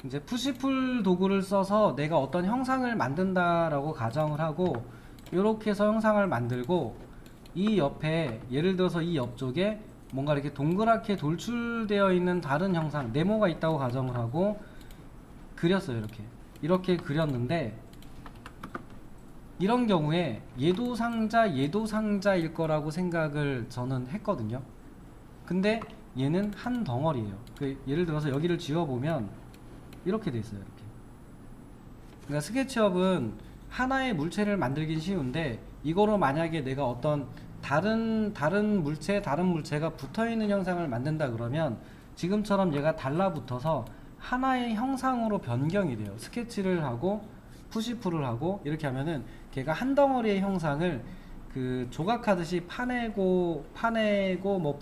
이제 푸시풀 도구를 써서 내가 어떤 형상을 만든다라고 가정을 하고 이렇게 해서 형상을 만들고 이 옆에 예를 들어서 이 옆쪽에 뭔가 이렇게 동그랗게 돌출되어 있는 다른 형상 네모가 있다고 가정을 하고 그렸어요. 이렇게 그렸는데 이런 경우에 얘도 상자일 거라고 생각을 저는 했거든요. 근데 얘는 한 덩어리예요. 예를 들어서 여기를 지워보면 이렇게 돼 있어요. 그러니까 스케치업은 하나의 물체를 만들긴 쉬운데 이거로 만약에 내가 어떤 다른 물체가 붙어있는 형상을 만든다 그러면 지금처럼 얘가 달라붙어서 하나의 형상으로 변경이 돼요. 스케치를 하고 푸시풀을 하고 이렇게 하면은 걔가 한 덩어리의 형상을 그 조각하듯이 파내고 뭐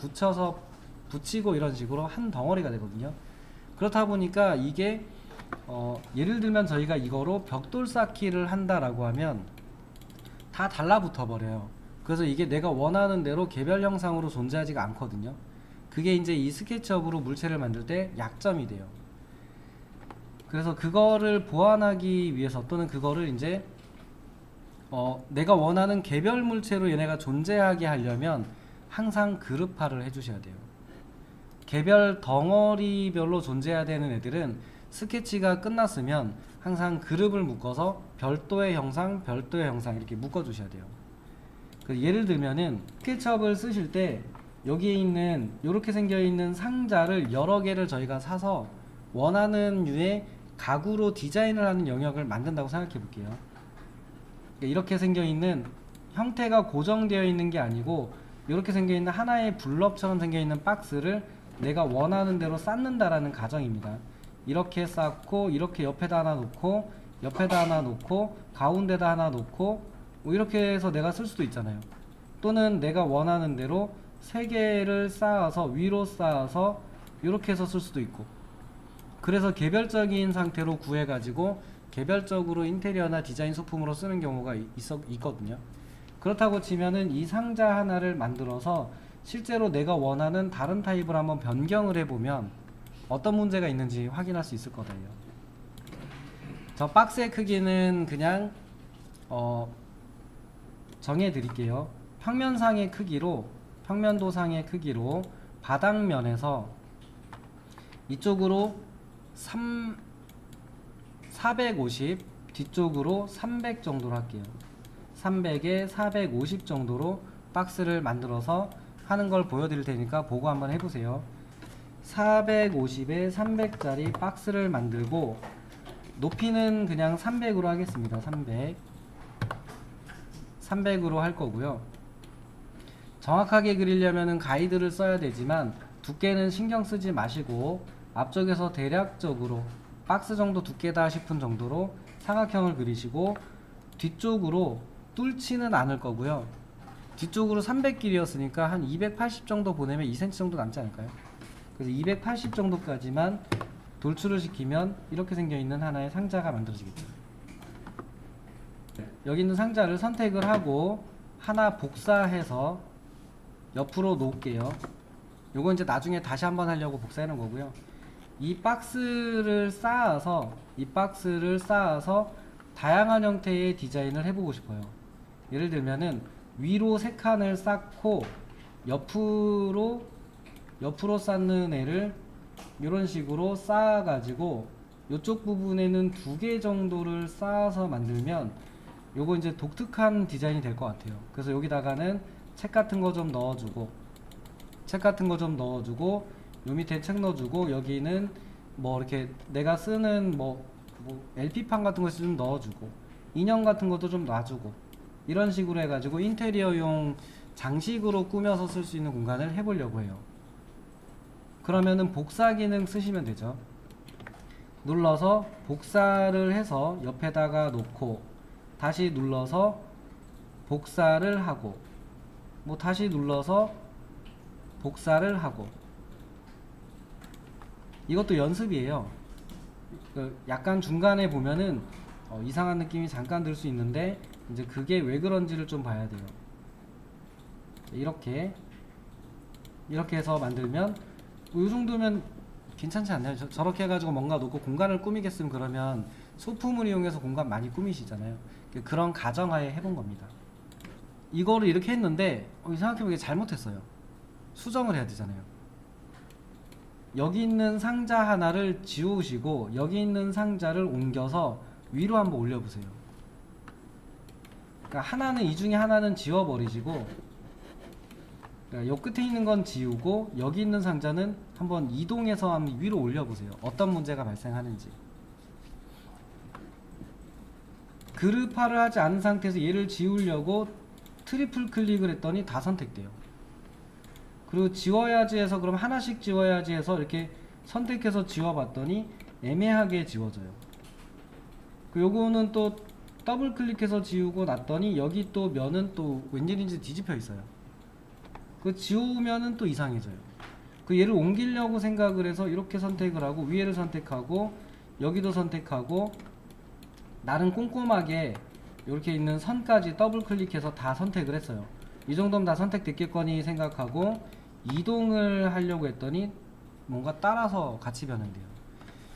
붙이고 이런 식으로 한 덩어리가 되거든요. 그렇다 보니까 이게 예를 들면 저희가 이거로 벽돌 쌓기를 한다라고 하면 다 달라붙어 버려요. 그래서 이게 내가 원하는 대로 개별 형상으로 존재하지가 않거든요. 그게 이제 이 스케치업으로 물체를 만들 때 약점이 돼요. 그래서 그거를 보완하기 위해서 또는 그거를 이제 내가 원하는 개별 물체로 얘네가 존재하게 하려면 항상 그룹화를 해주셔야 돼요. 개별 덩어리별로 존재해야 되는 애들은 스케치가 끝났으면 항상 그룹을 묶어서 별도의 형상 이렇게 묶어주셔야 돼요. 예를 들면은 스케치업을 쓰실 때 여기에 있는 이렇게 생겨있는 상자를 여러 개를 저희가 사서 원하는 류의 가구로 디자인을 하는 영역을 만든다고 생각해 볼게요. 이렇게 생겨있는 형태가 고정되어 있는 게 아니고 이렇게 생겨있는 하나의 블럭처럼 생겨있는 박스를 내가 원하는 대로 쌓는다라는 가정입니다. 이렇게 쌓고 이렇게 옆에다 하나 놓고 가운데다 하나 놓고 뭐 이렇게 해서 내가 쓸 수도 있잖아요. 또는 내가 원하는 대로 세 개를 쌓아서 위로 쌓아서 이렇게 해서 쓸 수도 있고, 그래서 개별적인 상태로 구해가지고 개별적으로 인테리어나 디자인 소품으로 쓰는 경우가 있거든요. 그렇다고 치면은 이 상자 하나를 만들어서 실제로 내가 원하는 다른 타입을 한번 변경을 해보면 어떤 문제가 있는지 확인할 수 있을 거예요. 저 박스의 크기는 그냥 정해 드릴게요. 평면도상의 크기로 바닥면에서 이쪽으로 450, 뒤쪽으로 300 정도로 할게요. 300에 450 정도로 박스를 만들어서 하는 걸 보여드릴 테니까 보고 한번 해보세요. 450에 300짜리 박스를 만들고 높이는 그냥 300으로 하겠습니다. 300으로 할 거고요. 정확하게 그리려면 가이드를 써야 되지만 두께는 신경 쓰지 마시고 앞쪽에서 대략적으로 박스 정도 두께다 싶은 정도로 사각형을 그리시고 뒤쪽으로 뚫지는 않을 거고요. 뒤쪽으로 300길이었으니까 한 280 정도 보내면 2cm 정도 남지 않을까요? 그래서 280 정도까지만 돌출을 시키면 이렇게 생겨있는 하나의 상자가 만들어지겠죠. 여기 있는 상자를 선택을 하고 하나 복사해서 옆으로 놓을게요. 요건 이제 나중에 다시 한번 하려고 복사해 놓은 거고요. 이 박스를 쌓아서 다양한 형태의 디자인을 해보고 싶어요. 예를 들면은 위로 세 칸을 쌓고 옆으로 쌓는 애를 이런 식으로 쌓아가지고 이쪽 부분에는 두 개 정도를 쌓아서 만들면 요거 이제 독특한 디자인이 될 것 같아요. 그래서 여기다가는 책 같은 거 좀 넣어주고 요 밑에 책 넣어주고 여기는 뭐 이렇게 내가 쓰는 뭐 LP판 같은 거 좀 넣어주고 인형 같은 것도 좀 놔주고 이런 식으로 해가지고 인테리어용 장식으로 꾸며서 쓸 수 있는 공간을 해보려고 해요. 그러면은 복사 기능 쓰시면 되죠. 눌러서 복사를 해서 옆에다가 놓고 다시 눌러서 복사를 하고 뭐 다시 눌러서 복사를 하고, 이것도 연습이에요. 약간 중간에 보면은 이상한 느낌이 잠깐 들 수 있는데 이제 그게 왜 그런지를 좀 봐야 돼요. 이렇게 해서 만들면 이 정도면 괜찮지 않나요? 저렇게 해가지고 뭔가 놓고 공간을 꾸미겠으면 그러면 소품을 이용해서 공간 많이 꾸미시잖아요. 그런 가정하에 해본 겁니다. 이거를 이렇게 했는데 생각해보기에 잘못했어요. 수정을 해야 되잖아요. 여기 있는 상자 하나를 지우시고 여기 있는 상자를 옮겨서 위로 한번 올려보세요. 그러니까 하나는, 이 중에 하나는 지워버리시고, 그러니까 요 끝에 있는 건 지우고 여기 있는 상자는 한번 이동해서 한번 위로 올려보세요. 어떤 문제가 발생하는지. 그룹화를 하지 않은 상태에서 얘를 지우려고 트리플 클릭을 했더니 다 선택돼요. 그리고 지워야지 해서 그럼 하나씩 지워야지 해서 이렇게 선택해서 지워봤더니 애매하게 지워져요. 요거는 또 더블 클릭해서 지우고 났더니 여기 또 면은 또 웬일인지 뒤집혀 있어요. 그 지우면은 또 이상해져요. 얘를 옮기려고 생각을 해서 이렇게 선택을 하고 위에를 선택하고 여기도 선택하고 나름 꼼꼼하게 이렇게 있는 선까지 더블 클릭해서 다 선택을 했어요. 이 정도면 다 선택됐겠거니 생각하고 이동을 하려고 했더니 뭔가 따라서 같이 변형돼요.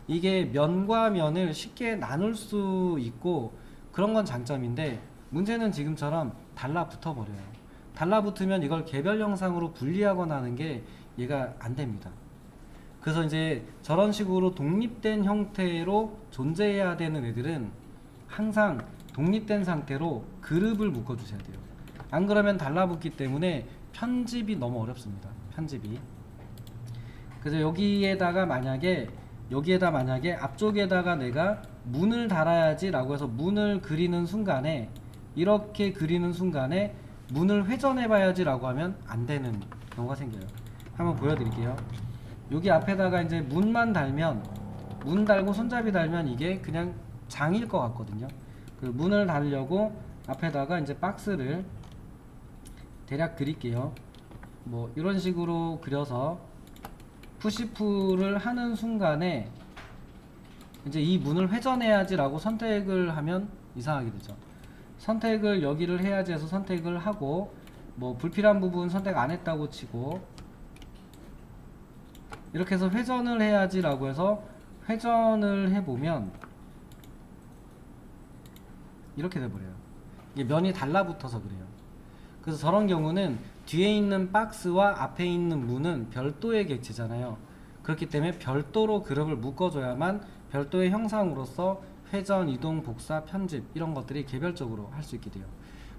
이게 면과 면을 쉽게 나눌 수 있고 그런 건 장점인데, 문제는 지금처럼 달라붙어 버려요. 달라붙으면 이걸 개별 영상으로 분리하거나 하는 게 얘가 안 됩니다. 그래서 이제 저런 식으로 독립된 형태로 존재해야 되는 애들은 항상 독립된 상태로 그룹을 묶어 주셔야 돼요. 안 그러면 달라붙기 때문에 편집이 너무 어렵습니다. 편집이. 그래서 여기에다가 만약에 앞쪽에다가 내가 문을 달아야지 라고 해서 문을 그리는 순간에, 이렇게 그리는 순간에 문을 회전해 봐야지 라고 하면 안 되는 경우가 생겨요. 한번 보여드릴게요. 여기 앞에다가 이제 문만 달면, 문 달고 손잡이 달면 이게 그냥 장일 것 같거든요. 그 문을 달려고 앞에다가 이제 박스를 대략 그릴게요. 뭐 이런 식으로 그려서 푸시풀을 하는 순간에 이제 이 문을 회전해야지 라고 선택을 하면 이상하게 되죠. 선택을 여기를 해야지 해서 선택을 하고, 뭐 불필요한 부분 선택 안 했다고 치고, 이렇게 해서 회전을 해야지 라고 해서 회전을 해보면 이렇게 돼버려요. 이게 면이 달라붙어서 그래요. 그래서 저런 경우는 뒤에 있는 박스와 앞에 있는 문은 별도의 객체잖아요. 그렇기 때문에 별도로 그룹을 묶어줘야만 별도의 형상으로서 회전, 이동, 복사, 편집 이런 것들이 개별적으로 할 수 있게 돼요.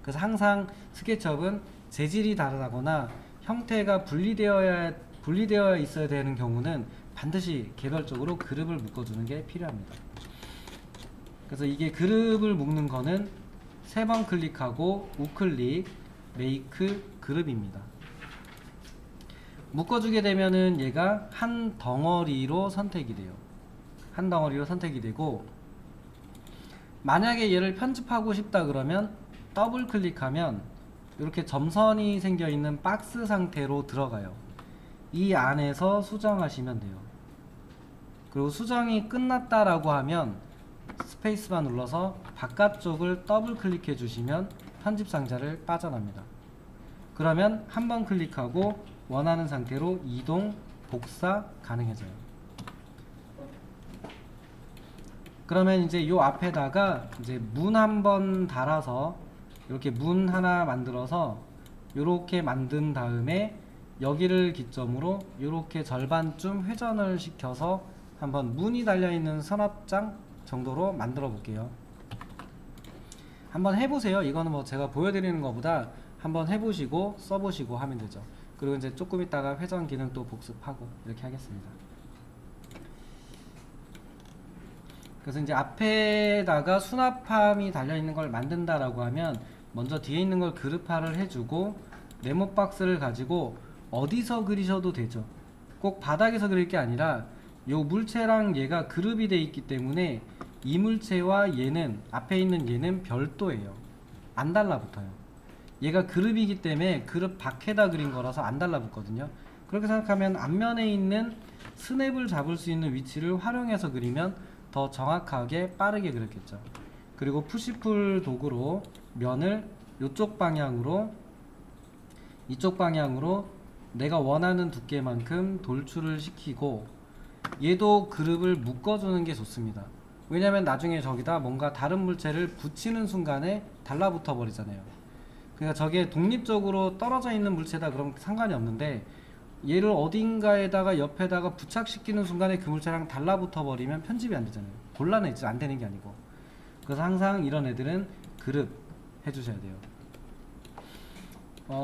그래서 항상 스케치업은 재질이 다르다거나 형태가 분리되어 있어야 되는 경우는 반드시 개별적으로 그룹을 묶어주는 게 필요합니다. 그래서 이게 그룹을 묶는 거는 3번 클릭하고 우클릭, 메이크 그룹입니다. 묶어주게 되면은 얘가 한 덩어리로 선택이 돼요. 한 덩어리로 선택이 되고, 만약에 얘를 편집하고 싶다 그러면 더블 클릭하면 이렇게 점선이 생겨 있는 박스 상태로 들어가요. 이 안에서 수정하시면 돼요. 그리고 수정이 끝났다라고 하면 스페이스바 눌러서 바깥쪽을 더블 클릭해 주시면 편집 상자를 빠져납니다. 그러면 한 번 클릭하고 원하는 상태로 이동, 복사 가능해져요. 그러면 이제 요 앞에다가 이제 문 한 번 달아서 이렇게 문 하나 만들어서 요렇게 만든 다음에 여기를 기점으로 요렇게 절반쯤 회전을 시켜서 한번 문이 달려있는 서랍장 정도로 만들어 볼게요. 한번 해보세요. 이거는 뭐 제가 보여드리는 것보다 한번 해보시고 써보시고 하면 되죠. 그리고 이제 조금 있다가 회전 기능 또 복습하고 이렇게 하겠습니다. 그래서 이제 앞에다가 수납함이 달려있는 걸 만든다라고 하면 먼저 뒤에 있는 걸 그룹화를 해주고, 네모 박스를 가지고 어디서 그리셔도 되죠. 꼭 바닥에서 그릴 게 아니라 요 물체랑 얘가 그룹이 돼 있기 때문에 이 물체와 얘는, 앞에 있는 얘는 별도예요. 안 달라붙어요. 얘가 그룹이기 때문에 그룹 밖에다 그린 거라서 안 달라붙거든요. 그렇게 생각하면 앞면에 있는 스냅을 잡을 수 있는 위치를 활용해서 그리면 더 정확하게 빠르게 그렸겠죠. 그리고 푸시풀 도구로 면을 이쪽 방향으로 내가 원하는 두께만큼 돌출을 시키고, 얘도 그룹을 묶어주는 게 좋습니다. 왜냐면 나중에 저기다 뭔가 다른 물체를 붙이는 순간에 달라붙어 버리잖아요. 그러니까 저게 독립적으로 떨어져 있는 물체다 그럼 상관이 없는데, 얘를 어딘가에다가 옆에다가 부착시키는 순간에 그 물체랑 달라붙어 버리면 편집이 안 되잖아요. 곤란해지 안 되는 게 아니고. 그래서 항상 이런 애들은 그룹 해주셔야 돼요.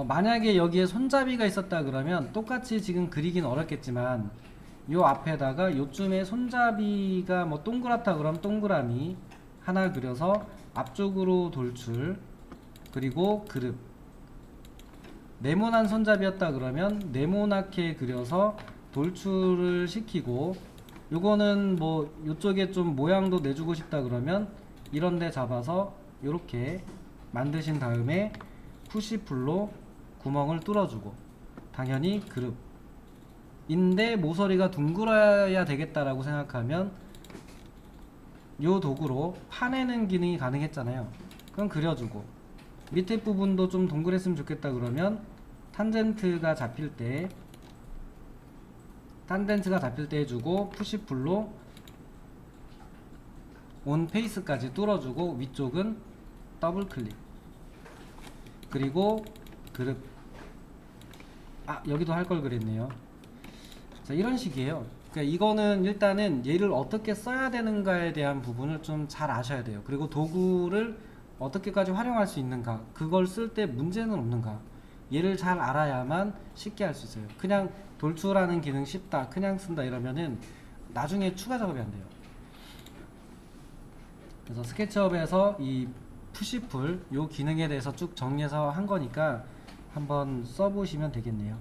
만약에 여기에 손잡이가 있었다 그러면 똑같이 지금 그리긴 어렵겠지만 요 앞에다가 요쯤에 손잡이가 뭐 동그랗다 그러면 동그라미 하나 그려서 앞쪽으로 돌출, 그리고 그룹. 네모난 손잡이였다 그러면 네모나게 그려서 돌출을 시키고, 요거는 뭐 요쪽에 좀 모양도 내주고 싶다 그러면 이런데 잡아서 요렇게 만드신 다음에 푸시풀로 구멍을 뚫어주고, 당연히 그룹 인데 모서리가 둥글어야 되겠다라고 생각하면 요 도구로 파내는 기능이 가능했잖아요. 그럼 그려주고, 밑에 부분도 좀 동그랬으면 좋겠다 그러면 탄젠트가 잡힐 때 해주고, 푸시풀로 온 페이스까지 뚫어주고, 위쪽은 더블 클릭, 그리고 그룹. 여기도 할 걸 그랬네요. 자, 이런 식이에요. 그러니까 이거는 일단은 얘를 어떻게 써야 되는가에 대한 부분을 좀 잘 아셔야 돼요. 그리고 도구를 어떻게까지 활용할 수 있는가, 그걸 쓸 때 문제는 없는가, 얘를 잘 알아야만 쉽게 할 수 있어요. 그냥 돌출하는 기능 쉽다, 그냥 쓴다 이러면은 나중에 추가 작업이 안 돼요. 그래서 스케치업에서 이 푸시풀 요 기능에 대해서 쭉 정리해서 한 거니까 한번 써보시면 되겠네요.